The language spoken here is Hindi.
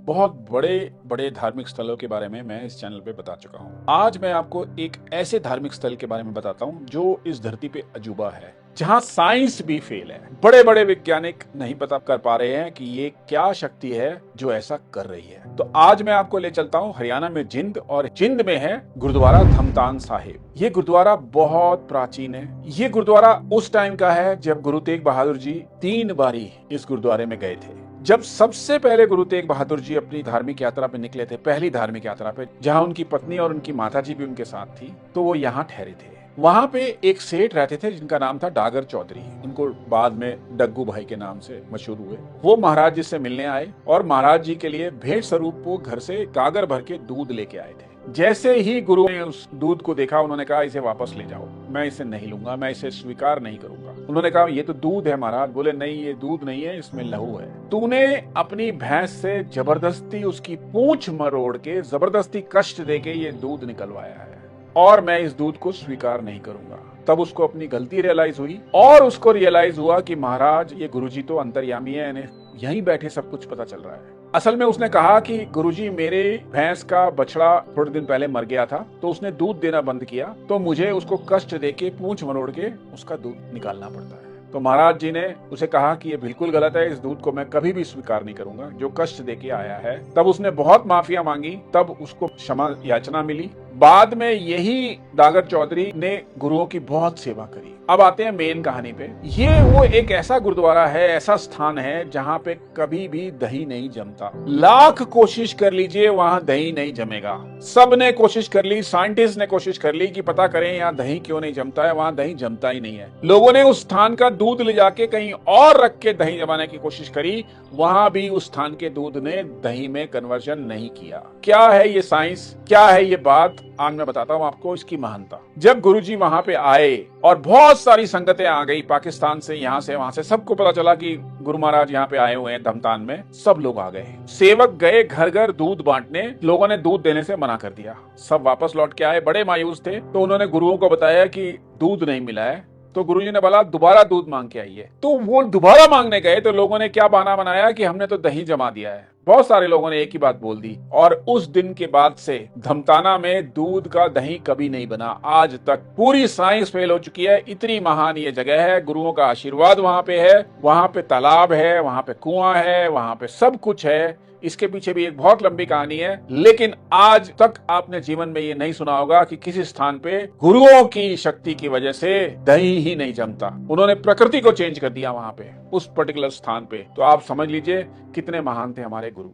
बहुत बड़े बड़े धार्मिक स्थलों के बारे में मैं इस चैनल पे बता चुका हूँ। आज मैं आपको एक ऐसे धार्मिक स्थल के बारे में बताता हूँ जो इस धरती पे अजूबा है, जहाँ साइंस भी फेल है। बड़े बड़े वैज्ञानिक नहीं पता कर पा रहे हैं कि ये क्या शक्ति है जो ऐसा कर रही है। तो आज मैं आपको ले चलता हूँ हरियाणा में जिंद, और जिंद में है गुरुद्वारा धमतान साहिब। ये गुरुद्वारा बहुत प्राचीन है। ये गुरुद्वारा उस टाइम का है जब गुरु तेग बहादुर जी 3 बारी इस गुरुद्वारे में गए थे। जब सबसे पहले गुरु तेग बहादुर जी अपनी धार्मिक यात्रा पे निकले थे, पहली धार्मिक यात्रा पे, जहां उनकी पत्नी और उनकी माता जी भी उनके साथ थी, तो वो यहाँ ठहरे थे। वहां पे एक सेठ रहते थे जिनका नाम था डागर चौधरी। उनको बाद में डग्गू भाई के नाम से मशहूर हुए। वो महाराज जी से मिलने आए और महाराज जी के लिए भेंट स्वरूप वो घर से गागर भर के दूध लेके आए थे। जैसे ही गुरु ने उस दूध को देखा, उन्होंने कहा इसे वापस ले जाओ, मैं इसे नहीं लूंगा, मैं इसे स्वीकार नहीं करूंगा। उन्होंने कहा ये तो दूध है महाराज। बोले नहीं, ये दूध नहीं है, इसमें लहू है। तूने अपनी भैंस से जबरदस्ती उसकी पूंछ मरोड़ के, जबरदस्ती कष्ट देके ये दूध निकलवाया है, और मैं इस दूध को स्वीकार नहीं करूंगा। तब उसको अपनी गलती रियलाइज हुई, और उसको रियलाइज हुआ कि महाराज ये गुरुजी तो अंतर्यामी है, इन्हें यहीं बैठे सब कुछ पता चल रहा है। असल में उसने कहा कि गुरुजी, मेरे भैंस का बछड़ा थोड़े दिन पहले मर गया था, तो उसने दूध देना बंद किया, तो मुझे उसको कष्ट देके पूंछ मरोड़ के उसका दूध निकालना पड़ता है। तो महाराज जी ने उसे कहा कि ये बिल्कुल गलत है, इस दूध को मैं कभी भी स्वीकार नहीं करूंगा जो कष्ट देके आया है। तब उसने बहुत माफिया मांगी, तब उसको क्षमा याचना मिली। बाद में यही डागर चौधरी ने गुरुओं की बहुत सेवा करी। अब आते हैं मेन कहानी पे। ये वो एक ऐसा गुरुद्वारा है, ऐसा स्थान है जहाँ पे कभी भी दही नहीं जमता। लाख कोशिश कर लीजिए, वहाँ दही नहीं जमेगा। सब ने कोशिश कर ली, साइंटिस्ट ने कोशिश कर ली कि पता करें यहाँ दही क्यों नहीं जमता है। वहाँ दही जमता ही नहीं है। लोगों ने उस स्थान का दूध ले जाके कहीं और रख के दही जमाने की कोशिश करी, वहां भी उस स्थान के दूध ने दही में कन्वर्जन नहीं किया। क्या है ये साइंस, क्या है ये बात, आज मैं बताता हूं आपको इसकी महानता। जब गुरुजी वहां पे आए और बहुत सारी संगतें आ गई, पाकिस्तान से, यहां से, वहां से, सबको पता चला कि गुरु महाराज यहाँ पे आए हुए हैं धमतान में। सब लोग आ गए, सेवक गए घर घर दूध बांटने। लोगों ने दूध देने से मना कर दिया। सब वापस लौट के आए, बड़े मायूस थे। तो उन्होंने गुरुओं को बताया कि दूध नहीं मिला है। तो गुरुजी ने बोला दोबारा दूध मांग के आइए। तो वो दोबारा मांगने गए, तो लोगों ने क्या बहाना बनाया कि हमने तो दही जमा दिया है। बहुत सारे लोगों ने एक ही बात बोल दी, और उस दिन के बाद से धमताना में दूध का दही कभी नहीं बना आज तक। पूरी साइंस फेल हो चुकी है। इतनी महान ये जगह है, गुरुओं का आशीर्वाद वहां पे है। वहां पे तालाब है, वहां पे कुआं है, वहां पे सब कुछ है। इसके पीछे भी एक बहुत लंबी कहानी है, लेकिन आज तक आपने जीवन में ये नहीं सुना होगा कि किसी स्थान पे गुरुओं की शक्ति की वजह से दही ही नहीं जमता। उन्होंने प्रकृति को चेंज कर दिया वहां पे, उस पर्टिकुलर स्थान पे। तो आप समझ लीजिए कितने महान थे हमारे गुरु।